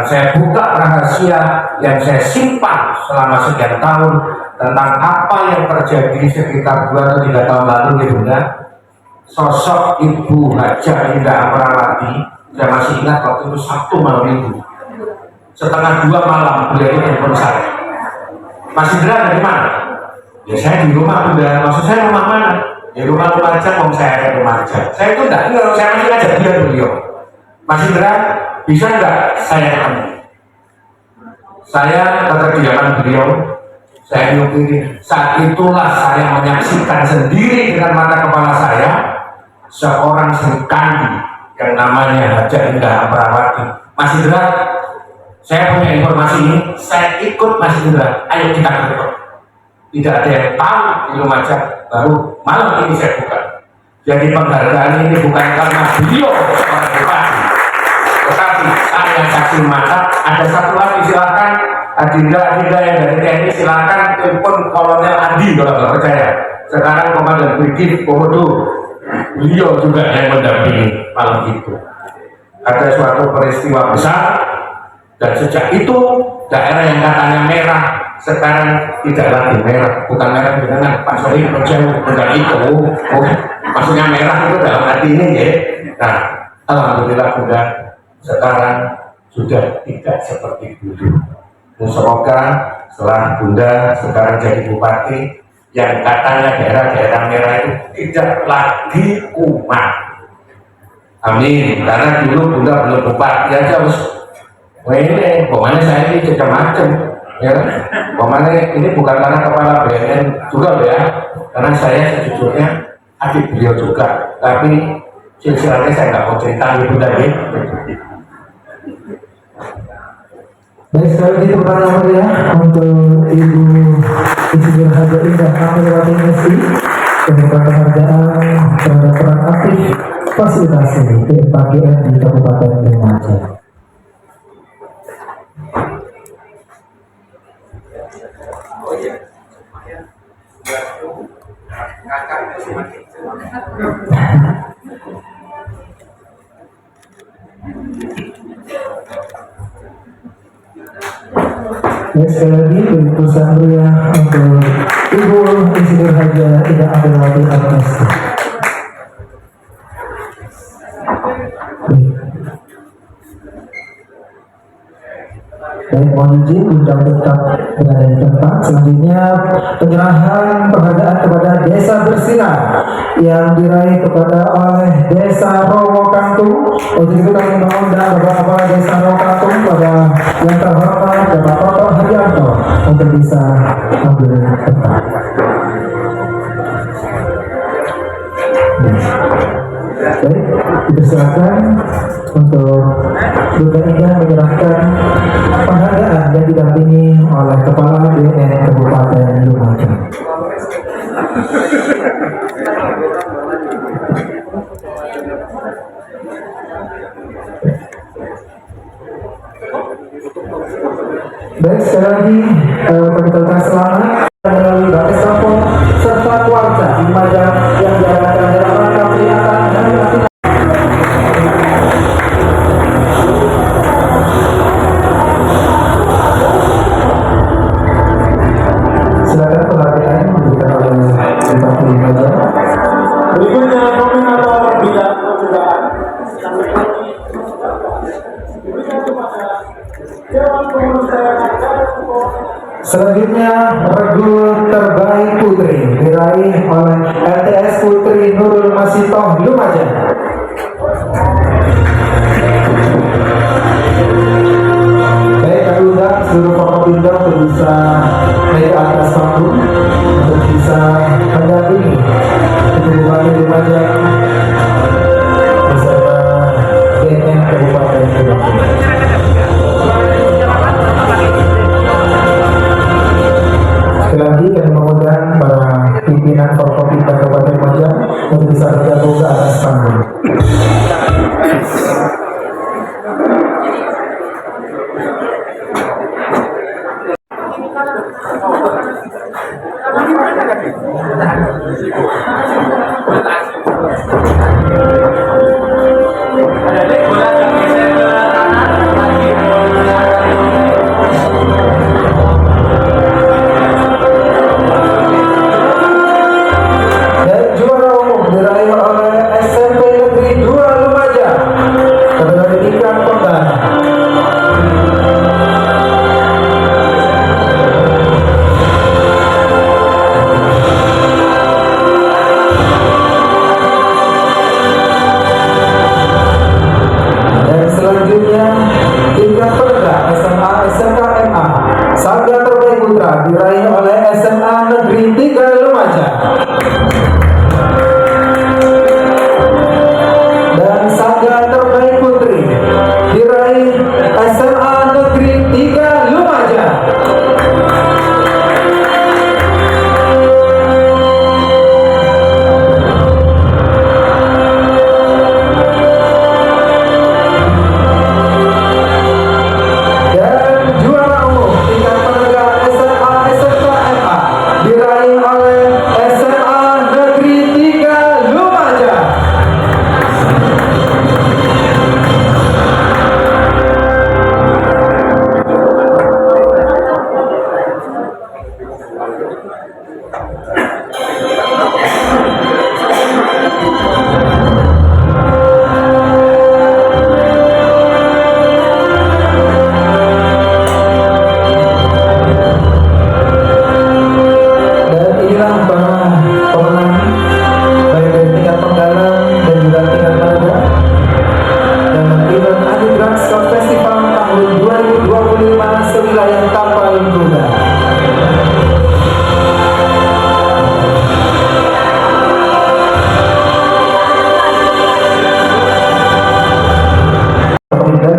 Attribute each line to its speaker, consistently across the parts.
Speaker 1: saya buka rahasia yang saya simpan selama sekian tahun tentang apa yang terjadi sekitar 2 atau 3 tahun lalu di Bunda. Sosok Ibu Haja Indah Amrawati, saya masih ingat waktu itu Sabtu malam Minggu, setengah 2 malam beliau itu telepon saya. Mas Indra dari mana? Ya saya di rumah Bunda. Maksud saya rumah mana? Di rumah Lumajang, saya ada Lumajang. Saya itu enggak, saya masih ngajak dia beliau. Mas Indra, bisa enggak saya ketemu? Saya ke kediaman beliau, saya nyupiri. Saat itulah saya menyaksikan sendiri dengan mata kepala saya seorang Sri Kandi yang namanya Haja Indah Amrawati. Mas Indra, saya punya informasi ini, saya ikut Mas Indra, ayo kita ketemu. Tidak ada yang tahu di Lumajang, baru malam ini saya buka. Jadi penghargaan ini bukan karena beliau seorang bupati, tetapi saya saksi mata. Ada satu lagi, silakan Adinda yang dari TNI, silakan telepon Kolonel Adi kalau nggak percaya. Sekarang Komandan Brigif Komodo, beliau juga yang mendampingi malam itu. Ada suatu peristiwa besar, dan sejak itu daerah yang katanya merah sekarang tidak lagi merah. Bukan merah dengan Pak Sohi jauh, bukan itu. Maksudnya merah itu dalam hati ini ya. Nah, alhamdulillah Bunda, sekarang sudah tidak seperti dulu. Semoga setelah Bunda sekarang jadi bupati, yang katanya daerah-daerah merah itu tidak lagi kumat. Amin. Karena dulu Bunda belum bupati aja harus, wah ini, pokoknya saya ini macam-macam. Ya, pokoknya ini bukan karena kepala BNN juga ya, karena saya sejujurnya adik beliau juga, tapi silsilahnya saya nggak mau cerita itu tadi.
Speaker 2: Baik, sekali lagi tepuk tangan ya untuk Ibu Insinyur Haja Indah Amrawati MSI dengan penghargaan terhadap peran aktif fasilitasi PPKN di Kabupaten Lumajang. Baik, sekali lagi keputusan mulia untuk Ibu Insinyur Haja Indah Amrawati MSI. Baik, mohon izin untuk tetap berada di tempat. Selanjutnya penyerahan penghargaan kepada Desa Bersinar yang diraih oleh Desa Rowokantung. Untuk itu kami mengundang Bapak Desa Rowokantung pada yang terhormat Bapak Toto Haryanto untuk bisa ambil tempat. Baik, dipersilakan untuk Bunda Indah menyerahkan penghargaan yang didampingi oleh Kepala BNN Kabupaten Lumajang. Baik, sekali lagi kami ucapkan selamat melalui Bapak Sampun serta keluarga di Lumajang yang diadakan dalam rangka peringatan Hari Nasional. Silakan penghargaan diberikan oleh Bupati Lumajang.
Speaker 3: Berikutnya nominator bidang pencegahan.
Speaker 2: Selanjutnya regu terbaik putri diraih oleh LTS Putri Nurul Masitoh Lumajang. Baik, kami undang seluruh Forkopimda untuk bisa naik ke atas panggung untuk bisa mendampingi Bupati Lumajang beserta BNN Kabupaten Lumajang. Sekali lagi kami mengundang para pimpinan Forkopimda Kabupaten Lumajang untuk bisa bergabung ke atas panggung. diraih oleh SMA Negeri 3 Lumajang. Dan saga terbaik putri diraih SMA Negeri 3 Lumajang.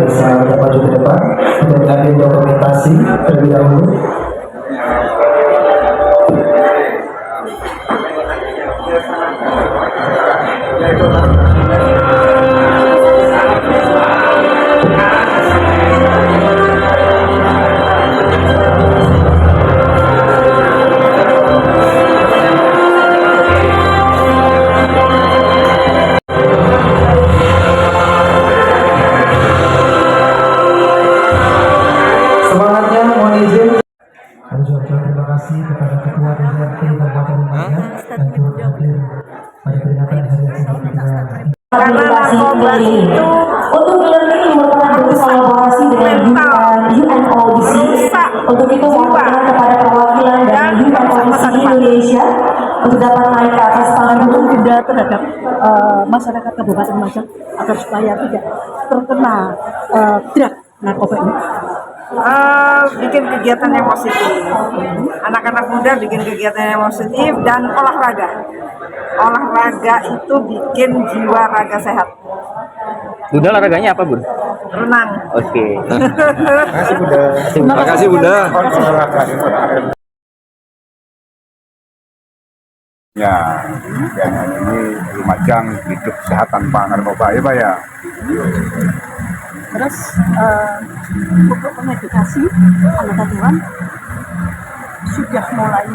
Speaker 2: Bisa maju ke depan untuk mengambil dokumentasi terlebih dahulu. Semangatnya mohon izin. Kami ucapkan terima kasih kepada Ketua DPRD Kabupaten Lumajang dan turut hadir pada peringatan Hari Kemerdekaan.
Speaker 4: Karena narkoba itu untuk film ini merupakan kolaborasi dengan UNODC. Untuk itu mohon kepada perwakilan dari UNODC Indonesia untuk dapat naik ke atas panggung
Speaker 5: denda terhadap masyarakat Kabupaten Lumajang agar supaya tidak terkena drug narkoba ini.
Speaker 6: Bikin kegiatan yang positif, anak-anak muda bikin kegiatan yang positif dan olahraga itu bikin jiwa raga sehat.
Speaker 7: Bunda olahraganya apa, Bun?
Speaker 6: Renang.
Speaker 7: Oke.
Speaker 3: Terima kasih Bunda.
Speaker 8: Ya, dan ini Lumajang hidup sehat tanpa narkoba ya Pak ya.
Speaker 5: Terus untuk mengedukasi anggota dewan sudah mulai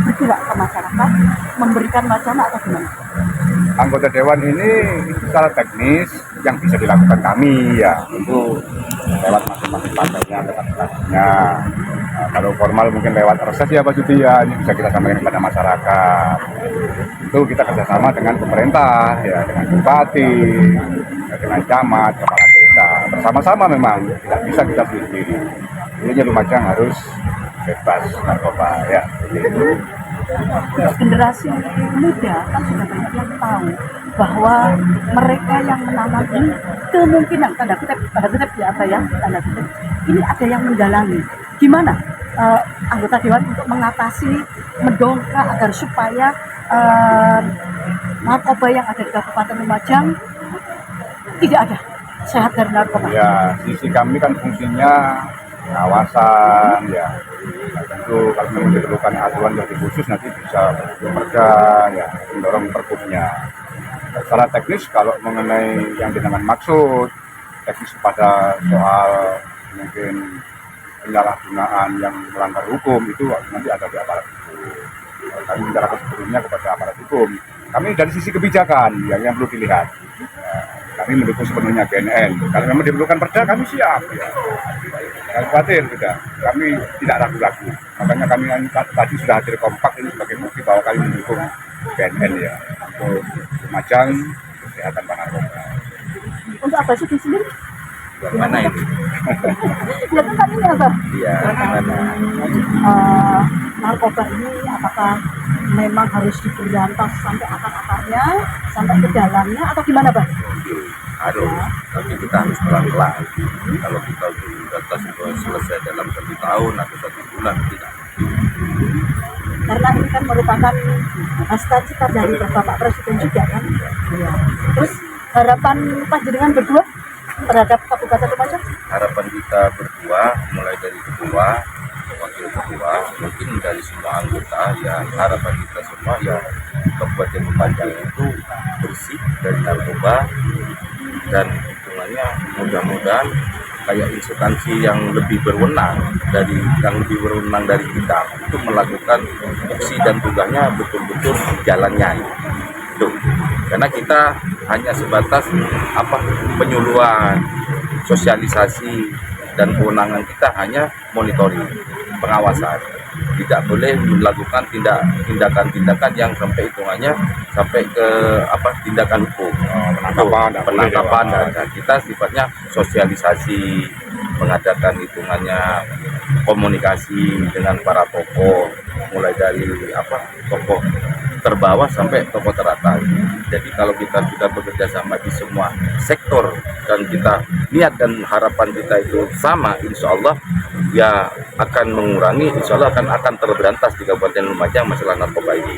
Speaker 5: bergerak ke masyarakat, memberikan wacana atau gimana?
Speaker 8: Anggota dewan ini secara teknis yang bisa dilakukan kami ya, itu lewat masing-masing partainya, dekat-dekatnya. Kalau formal mungkin lewat reses ya Pak Sudi ya, ini bisa kita sampaikan kepada masyarakat. Itu kita kerjasama dengan pemerintah ya, dengan bupati, dengan camat, kepala desa, bersama-sama memang, tidak bisa kita sendiri. Ini Lumajang harus bebas narkoba ya.
Speaker 5: Generasi muda kan sudah banyak yang tahu bahwa mereka yang menanam ini kemungkinan tanda kutip ya apa ya tanda kutip ini ada yang menggalangi. Gimana anggota dewan untuk mengatasi mendongkrak agar supaya narkoba yang ada di Kabupaten Lumajang tidak ada, sehat dari narkoba?
Speaker 8: Ya, sisi kami kan fungsinya kawasan ya. Nah, tentu kalau memang diperlukan aturan lebih khusus nanti bisa bekerja ya, mendorong pergubnya. Secara teknis kalau mengenai yang dinamakan maksud teknis pada soal mungkin penyalahgunaan yang melanggar hukum itu nanti ada di aparat hukum. Kami bicarakan sebelumnya kepada aparat hukum. Kami dari sisi kebijakan yang perlu dilihat. Kami mendukung sepenuhnya BNN. Kalau memang diperlukan perda kami siap ya. Jangan khawatir sudah. Kami tidak ragu-ragu. Makanya kami tadi sudah hadir kompak ini sebagai bukti bahwa kami mendukung BNN ya. Untuk Lumajang kesehatan narkoba.
Speaker 5: Untuk apa sih di sini?
Speaker 8: Buat mana ini?
Speaker 5: Ya kan ini apa?
Speaker 8: Iya, mana?
Speaker 5: Narkoba ini apakah memang harus diberantas sampai akar-akarnya, sampai ke dalamnya atau gimana, Bang?
Speaker 9: Harus, tapi kita harus pelan-pelan. Kalau kita berantas itu selesai dalam 1 tahun atau 1 bulan tidak.
Speaker 5: Karena ini kan merupakan cita dari Bapak Presiden juga kan. Ya. Terus harapan panjenengan berdua terhadap Kabupaten Lumajang?
Speaker 9: Harapan kita berdua, mulai dari ketua, wakil ketua, mungkin dari semua anggota, ya harapan kita semua ya Kabupaten Lumajang itu bersih dari narkoba, dan hitungannya mudah-mudahan kayak instansi yang lebih berwenang dari kita itu melakukan fungsi dan tugasnya betul-betul jalannya itu. Karena kita hanya sebatas penyuluhan, sosialisasi, dan kewenangan kita hanya monitoring, pengawasan. Tidak boleh melakukan tindakan-tindakan yang sampai hitungannya sampai ke tindakan hukum, penangkapan. Dan kita sifatnya sosialisasi, mengadakan hitungannya komunikasi dengan para tokoh, mulai dari tokoh terbawah sampai tokoh teratas. Jadi kalau kita sudah bekerja sama di semua sektor dan kita niat dan harapan kita itu sama, insya Allah ya akan mengurangi, insya Allah akan terberantas di Kabupaten Lumajang masalah narkoba ini.